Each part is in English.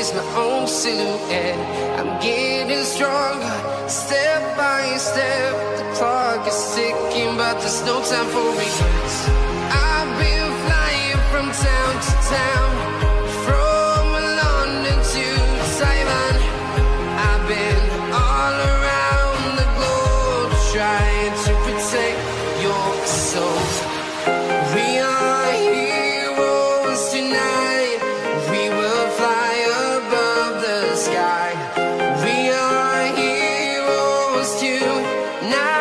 chase my own silhouette. I'm getting stronger, step by step. The clock is ticking, but there's no time for regrets. I've been flying from town to town, from London to Taiwan. I've been all around the globe, trying to protect your soul. We are heroes tonight. We will fly above the sky. We are heroes tonight.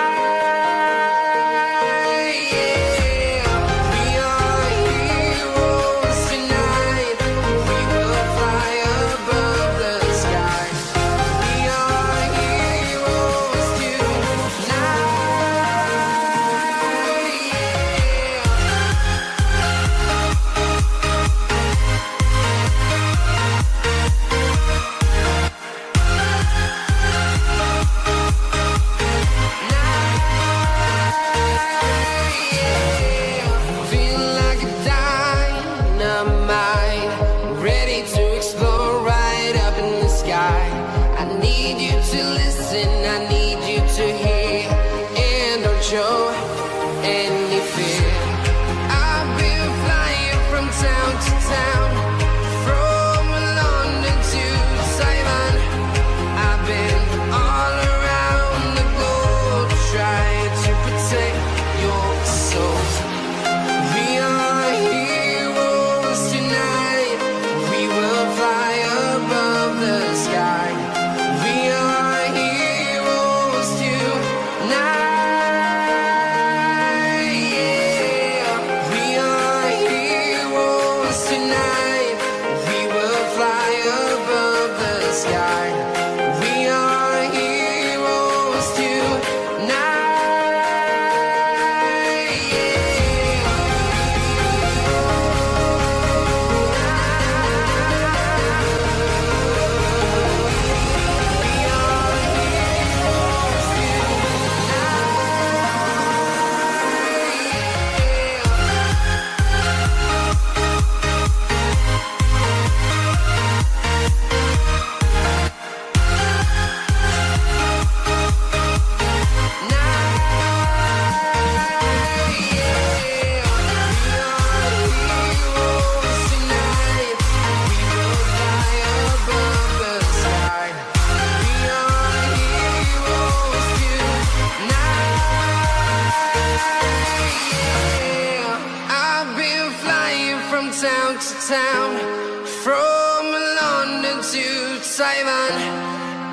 Town to town, from London to Taiwan.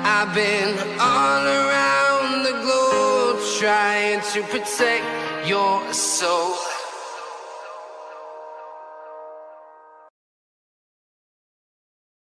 I've been all around the globe, trying to protect your soul.